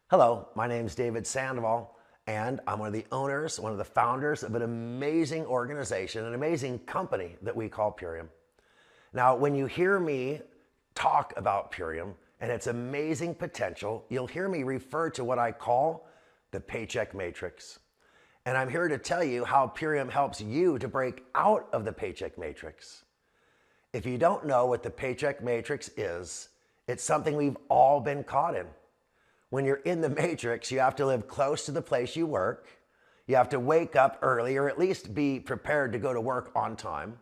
Hello, my name is David Sandoval, and I'm one of the owners, one of the founders of an amazing organization, an amazing company that we call Purium. Now, when you hear me talk about Purium and its amazing potential, you'll hear me refer to what I call the Paycheck Matrix. And I'm here to tell you how Purium helps you to break out of the Paycheck Matrix. If you don't know what the Paycheck Matrix is, it's something we've all been caught in. When you're in the matrix, you have to live close to the place you work. You have to wake up early or at least be prepared to go to work on time.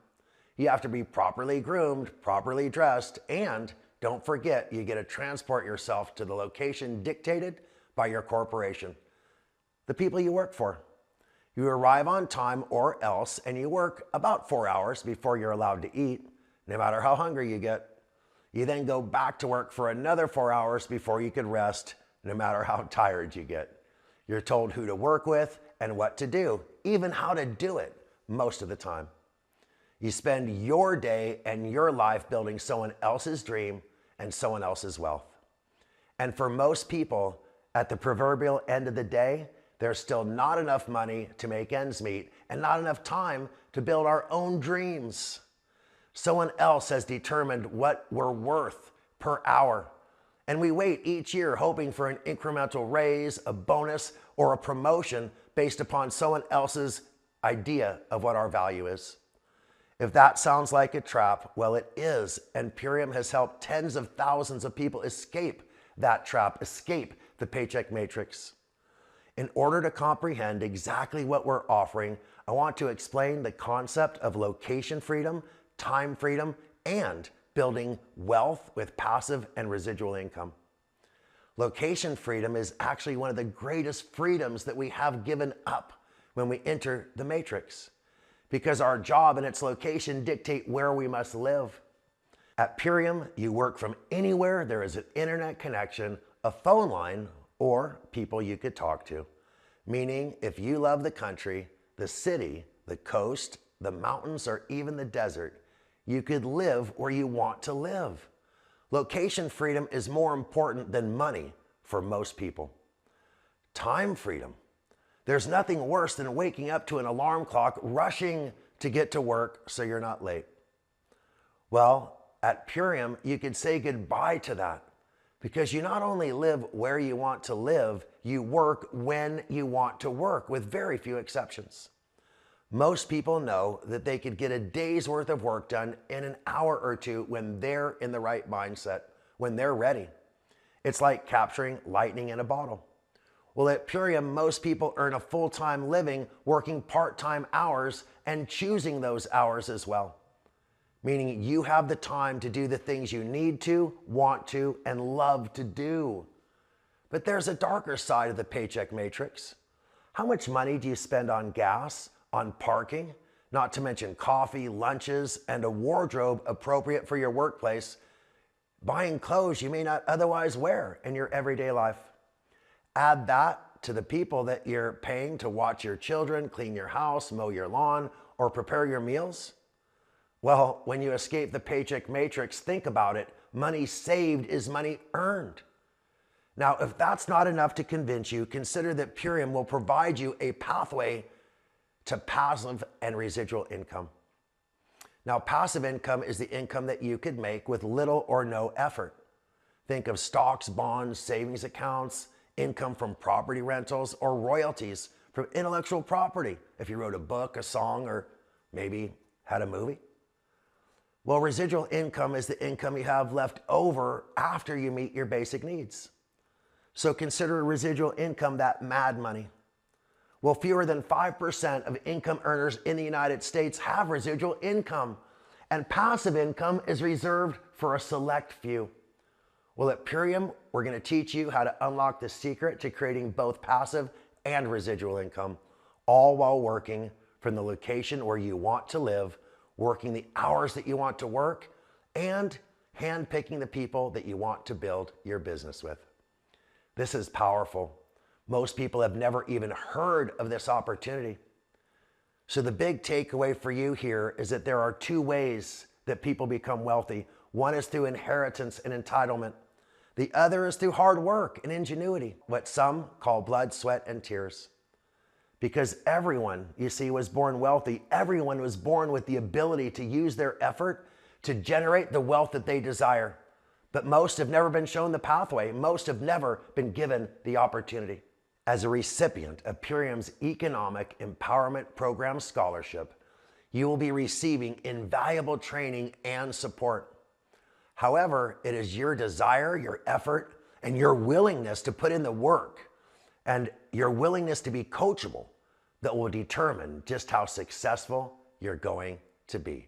You have to be properly groomed, properly dressed, and don't forget, you get to transport yourself to the location dictated by your corporation, the people you work for. You arrive on time or else, and you work about 4 hours before you're allowed to eat, no matter how hungry you get. You then go back to work for another 4 hours before you could rest, no matter how tired you get. You're told who to work with and what to do, even how to do it most of the time. You spend your day and your life building someone else's dream and someone else's wealth. And for most people, at the proverbial end of the day, there's still not enough money to make ends meet and not enough time to build our own dreams. Someone else has determined what we're worth per hour. And we wait each year hoping for an incremental raise, a bonus, or a promotion based upon someone else's idea of what our value is. If that sounds like a trap, well, it is. And Purium has helped tens of thousands of people escape that trap, escape the Paycheck Matrix. In order to comprehend exactly what we're offering, I want to explain the concept of location freedom, time freedom, and building wealth with passive and residual income. Location freedom is actually one of the greatest freedoms that we have given up when we enter the matrix, because our job and its location dictate where we must live. At Purium, you work from anywhere there is an internet connection, a phone line, or people you could talk to. Meaning, if you love the country, the city, the coast, the mountains, or even the desert, you could live where you want to live. Location freedom is more important than money for most people. Time freedom. There's nothing worse than waking up to an alarm clock, rushing to get to work so you're not late. Well, at Purium, you could say goodbye to that, because you not only live where you want to live, you work when you want to work, with very few exceptions. Most people know that they could get a day's worth of work done in an hour or two when they're in the right mindset, when they're ready. It's like capturing lightning in a bottle. Well, at Purium, most people earn a full-time living working part-time hours and choosing those hours as well. Meaning you have the time to do the things you need to, want to, and love to do. But there's a darker side of the Paycheck Matrix. How much money do you spend on gas, on parking, not to mention coffee, lunches, and a wardrobe appropriate for your workplace, buying clothes you may not otherwise wear in your everyday life? Add that to the people that you're paying to watch your children, clean your house, mow your lawn, or prepare your meals. Well, when you escape the Paycheck Matrix, think about it. Money saved is money earned. Now, if that's not enough to convince you, consider that Purium will provide you a pathway to passive and residual income. Now, passive income is the income that you could make with little or no effort. Think of stocks, bonds, savings accounts, income from property rentals, or royalties from intellectual property, if you wrote a book, a song, or maybe had a movie. Well, residual income is the income you have left over after you meet your basic needs. So consider residual income that mad money. Well, fewer than 5% of income earners in the United States have residual income, and passive income is reserved for a select few. Well, at Purium, we're going to teach you how to unlock the secret to creating both passive and residual income, all while working from the location where you want to live, working the hours that you want to work, and handpicking the people that you want to build your business with. This is powerful. Most people have never even heard of this opportunity. So the big takeaway for you here is that there are two ways that people become wealthy. One is through inheritance and entitlement. The other is through hard work and ingenuity, what some call blood, sweat, and tears. Because everyone, you see, was born wealthy. Everyone was born with the ability to use their effort to generate the wealth that they desire. But most have never been shown the pathway. Most have never been given the opportunity. As a recipient of Purium's Economic Empowerment Program Scholarship, you will be receiving invaluable training and support. However, it is your desire, your effort, and your willingness to put in the work and your willingness to be coachable that will determine just how successful you're going to be.